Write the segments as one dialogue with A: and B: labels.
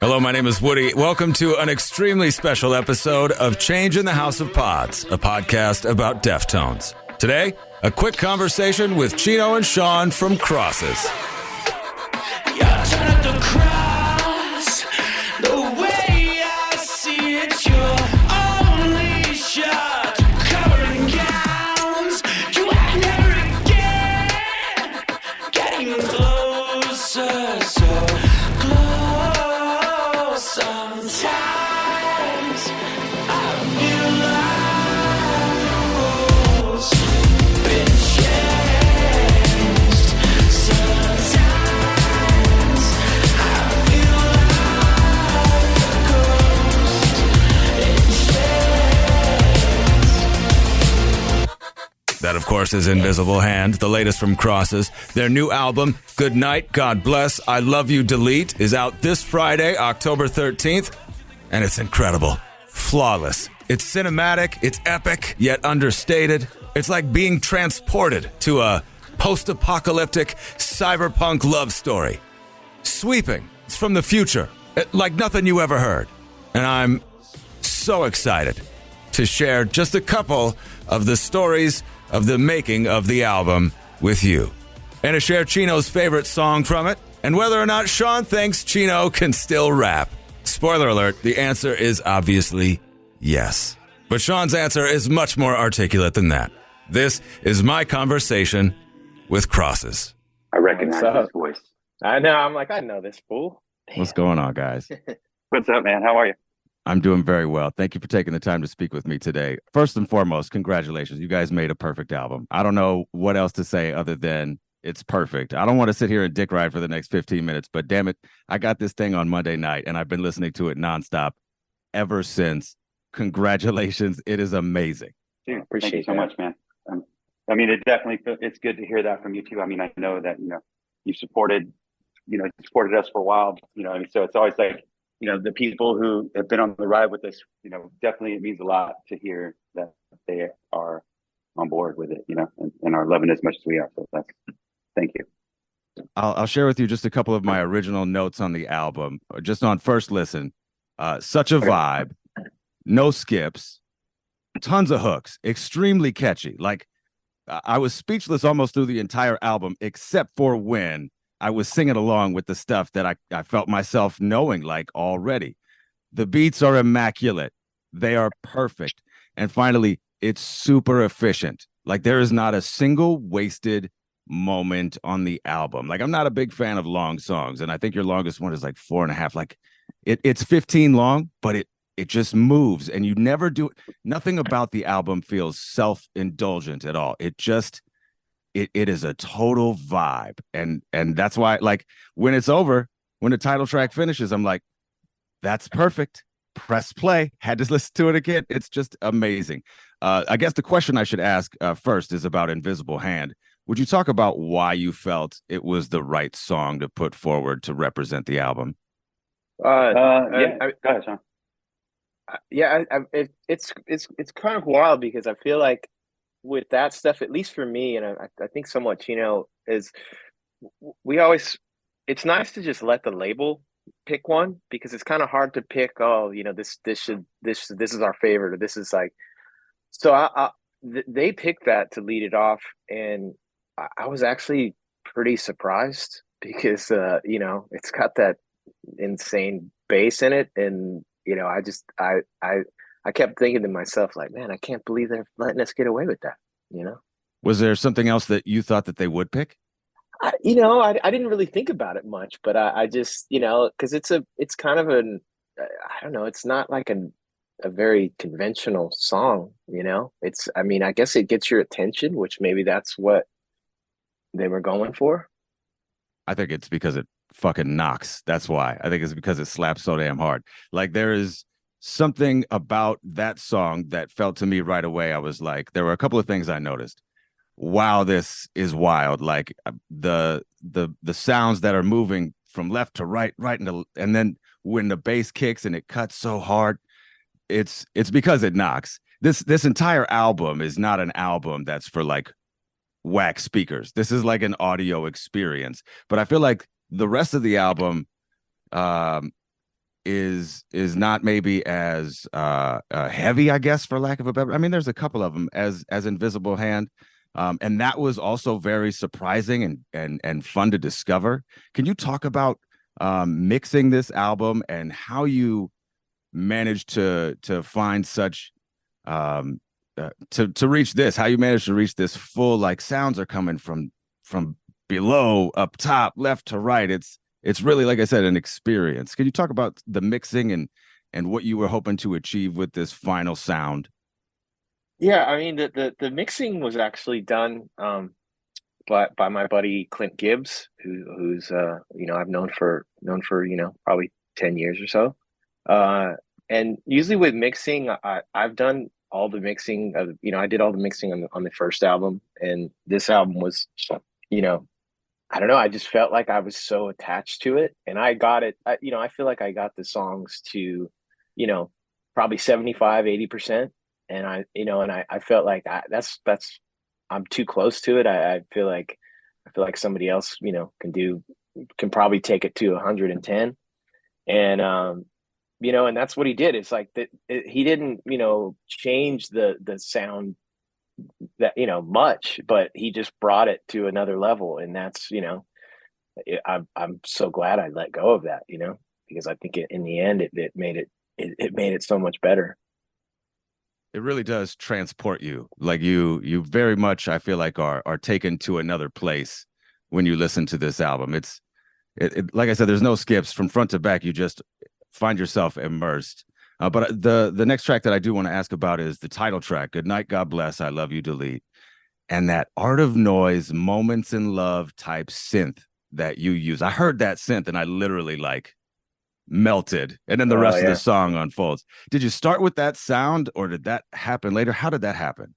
A: Hello, my name is Woody. Welcome to an extremely special episode of Change in the House of Pods, a podcast about Deftones. Today, a quick conversation with Chino and Shaun from Crosses. That, of course, is Invisible Hand, the latest from Crosses. Their new album, Goodnight, God Bless, I Love You, Delete, is out this Friday, October 13th, and it's incredible. Flawless. It's cinematic, it's epic, yet understated. It's like being transported to a post-apocalyptic cyberpunk love story. Sweeping. It's from the future, like nothing you ever heard. And I'm so excited to share just a couple of the stories of the making of the album with you, and to share Chino's favorite song from it, and whether or not Shaun thinks Chino can still rap. Spoiler alert, the answer is obviously yes. But Shaun's answer is much more articulate than that. This is my conversation with Crosses.
B: I recognize his voice.
C: I know, I know this fool. Damn.
D: What's going on, guys?
B: What's up, man? How are you?
D: I'm doing very well. Thank you for taking the time to speak with me today. First and foremost, congratulations. You guys made a perfect album. I don't know what else to say other than it's perfect. I don't want to sit here and dick ride for the next 15 minutes, but damn it, I got this thing on Monday night and I've been listening to it nonstop ever since. Congratulations. It is amazing.
B: Dude, thank you so much, man. It's good to hear that from you too. I mean, I know that, you supported us for a while, so it's always like, the people who have been on the ride with us, definitely it means a lot to hear that they are on board with it, and are loving it as much as we are. So thank you.
D: I'll share with you just a couple of my original notes on the album, just on first listen. Such a vibe, no skips, tons of hooks, extremely catchy. Like I was speechless almost through the entire album, except for when I was singing along with the stuff that I felt myself knowing like already. The beats are immaculate. They are perfect. And finally, it's super efficient. Like there is not a single wasted moment on the album. Like I'm not a big fan of long songs. And I think your longest one is like 4.5. Like it's 15 long, but it just moves and you never do it. Nothing about the album feels self-indulgent at all. It just It is a total vibe. And that's why, like, when it's over, when the title track finishes, I'm like, that's perfect. Press play. Had to listen to it again. It's just amazing. I guess the question I should ask first is about Invisible Hand. Would you talk about why you felt it was the right song to put forward to represent the album?
B: Go ahead, Shaun.
C: It's kind of wild because I feel like with that stuff, at least for me, and I think somewhat Chino, is it's nice to just let the label pick one, because it's kind of hard to pick, this is our favorite, or this is like, so they picked that to lead it off, and I was actually pretty surprised because it's got that insane bass in it, and I kept thinking to myself, like, man, I can't believe they're letting us get away with that,
D: Was there something else that you thought that they would pick?
C: I didn't really think about it much, but I just, because it's kind of I don't know, it's not like a very conventional song, I guess it gets your attention, which maybe that's what they were going for.
D: I think it's because it fucking knocks. That's why. I think it's because it slaps so damn hard. Like there is something about that song that felt to me right away. I was like, there were a couple of things I noticed. Wow, this is wild. Like the sounds that are moving from left to right, and then when the bass kicks and it cuts so hard, it's because it knocks. This entire album is not an album that's for like whack speakers. This is like an audio experience. But I feel like the rest of the album, is not maybe as heavy, I guess, for lack of a better. I mean, there's a couple of them as Invisible Hand, and that was also very surprising and fun to discover. Can you talk about mixing this album and how you managed to find such to reach this? How you managed to reach this full, like, sounds are coming from below, up top, left to right. It's really, like I said, an experience. Can you talk about the mixing and what you were hoping to achieve with this final sound?
C: Yeah, I mean the mixing was actually done by my buddy Clint Gibbs, who's you know, I've known for you know, probably 10 years or so. And usually with mixing, I've done all the mixing of, you know, I did all the mixing on the first album, and this album was, you know, I don't know, I just felt like I was so attached to it, and I got it. You know, I feel like I got the songs to, you know, probably 75, 80%. And I felt like that's I'm too close to it. I feel like somebody else, you know, can probably take it to 110. And you know, and that's what he did. It's like that he didn't, you know, change the sound that, you know, much, but he just brought it to another level. And that's, you know, I'm so glad I let go of that, you know, because I think in the end it made it so much better.
D: It really does transport you. Like you very much, I feel like, are taken to another place when you listen to this album. Like I said, there's no skips from front to back. You just find yourself immersed. But the next track that I do want to ask about is the title track, "Goodnight, God Bless, I Love You, Delete," and that Art of Noise, Moments in Love type synth that you use. I heard that synth and I literally, like, melted, and then the
C: Oh
D: rest of the
C: yeah.
D: song unfolds. Did you start with that sound, or did that happen later? How did that happen?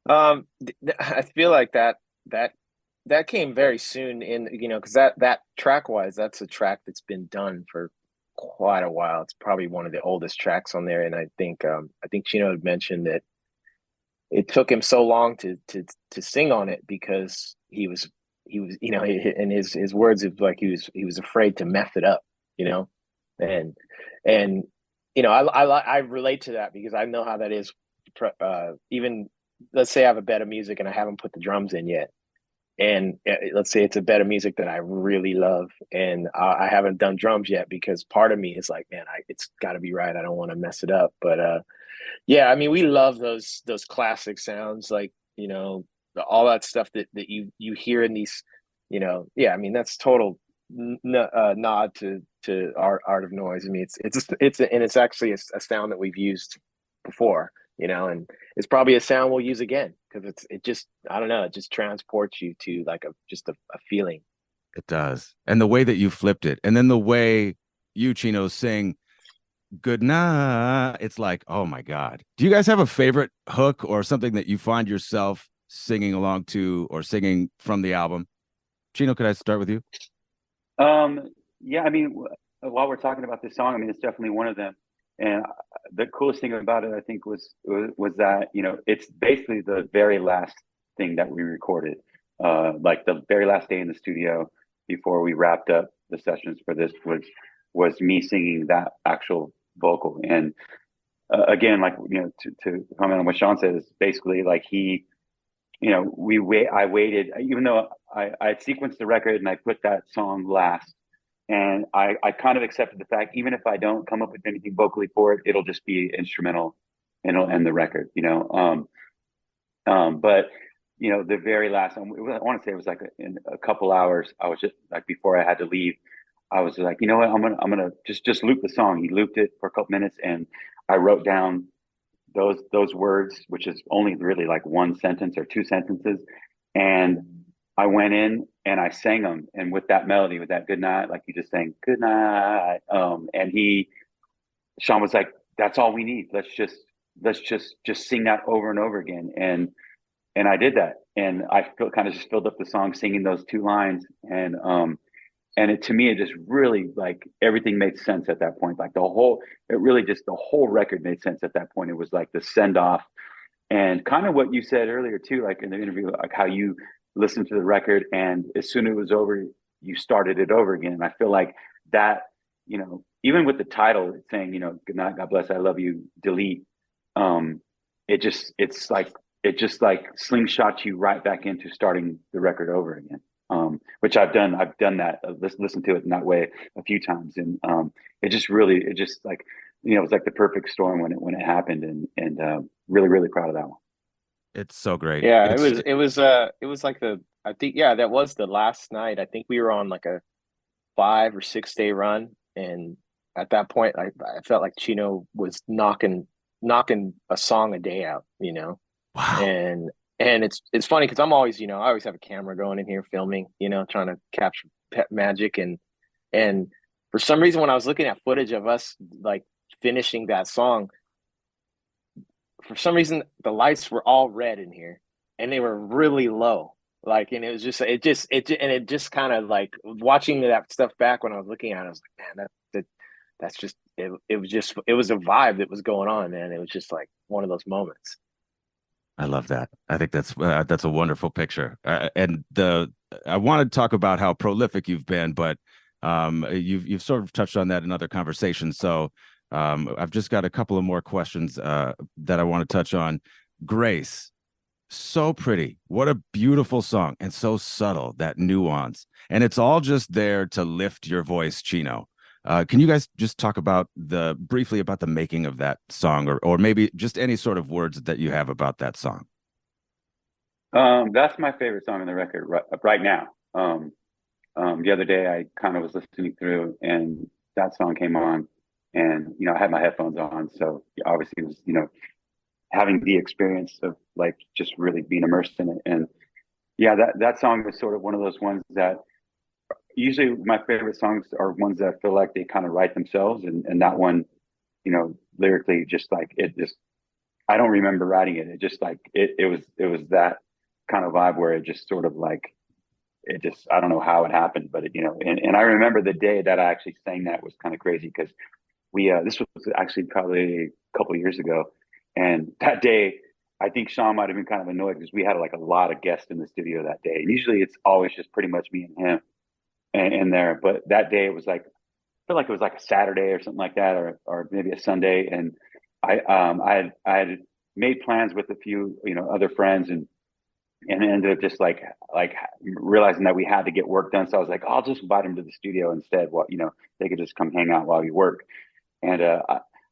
C: I feel like that that came very soon in, you know, because that track wise, that's a track that's been done for quite a while. It's probably one of the oldest tracks on there, and I think Chino had mentioned that it took him so long to sing on it because he was, you know, in his words, it was like he was afraid to mess it up, you know. And and you know, I relate to that because I know how that is. Even, let's say I have a bed of music and I haven't put the drums in yet, and let's say it's a bed of music that I really love, and I haven't done drums yet because part of me is like, man, it's got to be right. I don't want to mess it up. But yeah, I mean, we love those classic sounds, like, you know, all that stuff that you hear in these, you know. Yeah, I mean, that's total nod to art of noise. I mean, and it's actually a sound that we've used before, you know, and it's probably a sound we'll use again because it just, I don't know, it just transports you to like a feeling.
D: It does. And the way that you flipped it, and then the way you, Chino, sing "Good Night," it's like, oh my God. Do you guys have a favorite hook or something that you find yourself singing along to or singing from the album? Chino, could I start with you?
B: Yeah, I mean, while we're talking about this song, I mean, it's definitely one of them. And the coolest thing about it, I think, was that, you know, it's basically the very last thing that we recorded, like the very last day in the studio before we wrapped up the sessions for this was me singing that actual vocal. And again, like, you know, to comment on what Shaun said, is basically like he, you know, I waited, even though I sequenced the record and I put that song last, and I kind of accepted the fact, even if I don't come up with anything vocally for it, it'll just be instrumental and it'll end the record, you know. But you know, the very last, I want to say it was like in a couple hours, I was just like, before I had to leave, I was like, you know what, I'm gonna just loop the song. He looped it for a couple minutes, and I wrote down those words, which is only really like one sentence or two sentences, and I went in and I sang them, and with that melody, with that good night, like you just sang good night, and Shaun was like, that's all we need. Let's just sing that over and over again, and I did that, and I kind of just filled up the song singing those two lines, and it, to me, it just really, like, everything made sense at that point. Like the whole record made sense at that point. It was like the send off, and kind of what you said earlier too, like in the interview, like how you listened to the record and as soon as it was over, you started it over again. And I feel like that, you know, even with the title it's saying, you know, good night, God bless, I love you, delete. It just like slingshots you right back into starting the record over again. Which I've done that, listened to it in that way a few times. And it just like, you know, it was like the perfect storm when it happened, and really, really proud of that one.
D: It's so great.
C: Yeah, it was like I think, yeah, that was the last night. I think we were on like a 5 or 6 day run. And at that point, I felt like Chino was knocking a song a day out, you know?
D: Wow.
C: And it's funny because I'm always, you know, I always have a camera going in here filming, you know, trying to capture pet magic. And for some reason, when I was looking at footage of us like finishing that song, for some reason the lights were all red in here and they were really low. Like, and it just kind of like watching that stuff back when I was looking at it, I was like, man, that's just it was a vibe that was going on, man. It was just like one of those moments.
D: I love that. I think that's a wonderful picture. And I want to talk about how prolific you've been, but you've sort of touched on that in other conversations. So I've just got a couple of more questions that I want to touch on. Grace, so pretty. What a beautiful song, and so subtle, that nuance. And it's all just there to lift your voice, Chino. Can you guys just talk about briefly about the making of that song, or maybe just any sort of words that you have about that song?
B: That's my favorite song on the record right now. The other day I kind of was listening through and that song came on, and, you know, I had my headphones on. So obviously it was, you know, having the experience of like just really being immersed in it. And yeah, that song was sort of one of those ones that usually my favorite songs are ones that I feel like they kind of write themselves. And that one, you know, lyrically, just like I don't remember writing it. It just like, it was that kind of vibe where it just sort of like, I don't know how it happened, but you know, and I remember the day that I actually sang that was kind of crazy because this was actually probably a couple of years ago. And that day, I think Shaun might have been kind of annoyed because we had like a lot of guests in the studio that day. And usually it's always just pretty much me and him and there. But that day it was like, I feel like it was like a Saturday or something like that, or maybe a Sunday. And I had made plans with a few, you know, other friends, and it ended up just like realizing that we had to get work done. So I was like, I'll just invite them to the studio instead. Well, you know, they could just come hang out while we work. And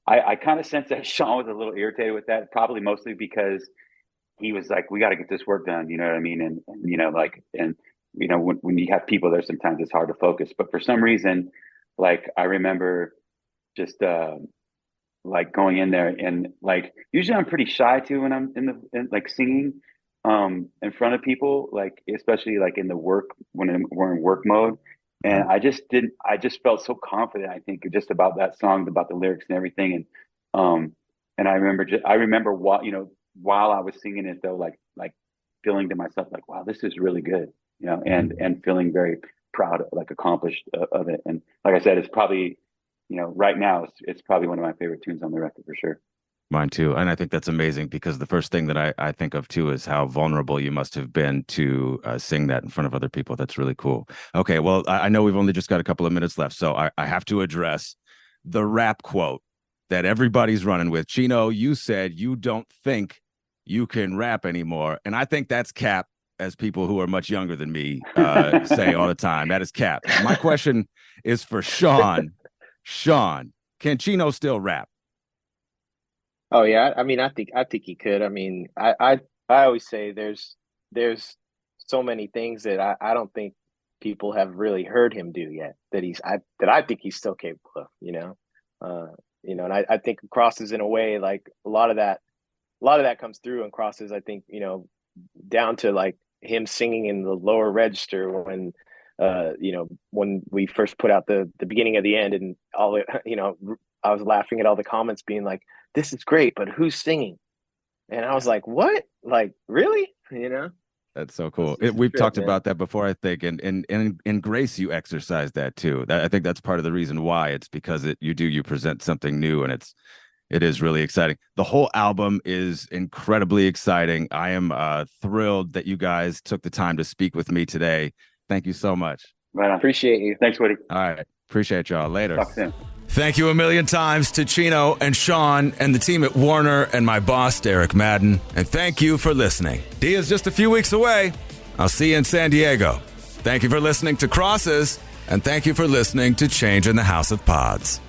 B: I kind of sensed that Shaun was a little irritated with that, probably mostly because he was like, we got to get this work done. You know what I mean? And you know, like, and, you know, when you have people there, sometimes it's hard to focus. But for some reason, like, I remember just like going in there, and like, usually I'm pretty shy too when I'm in like singing in front of people, like, especially like in the work, when we're in work mode. And I just felt so confident, I think, just about that song, about the lyrics and everything. And I remember while I was singing it though, like feeling to myself like, wow, this is really good, you know, and feeling very proud, like accomplished of it. And like I said, it's probably, you know, right now it's probably one of my favorite tunes on the record for sure.
D: Mine too. And I think that's amazing because the first thing that I think of too is how vulnerable you must have been to sing that in front of other people. That's really cool. Okay, well, I know we've only just got a couple of minutes left, so I have to address the rap quote that everybody's running with. Chino, you said you don't think you can rap anymore. And I think that's cap, as people who are much younger than me say all the time. That is cap. My question is for Shaun. Shaun, can Chino still rap?
C: Oh yeah, I mean, I think he could. I mean, I always say there's so many things that I don't think people have really heard him do yet that I think he's still capable of. You know, and I think Crosses, in a way, like a lot of that comes through in Crosses. I think, you know, down to like him singing in the lower register when you know, when we first put out the beginning of the end, and all it, you know, I was laughing at all the comments being like, this is great, but who's singing? And I was like, what? Like, really? You know?
D: That's so cool.
C: It's
D: We've talked
C: man.
D: about that before, I think, and in Grace, you exercise that too. I think that's part of the reason why. It's because you present something new, and it is really exciting. The whole album is incredibly exciting. I am thrilled that you guys took the time to speak with me today. Thank you so much.
B: Right on.
C: Appreciate you.
B: Thanks, Woody.
D: All right. Appreciate y'all. Later.
B: Talk soon.
A: Thank you a million times to Chino and Shaun and the team at Warner and my boss, Derek Madden. And thank you for listening. D is just a few weeks away. I'll see you in San Diego. Thank you for listening to Crosses, and thank you for listening to Change in the House of Pods.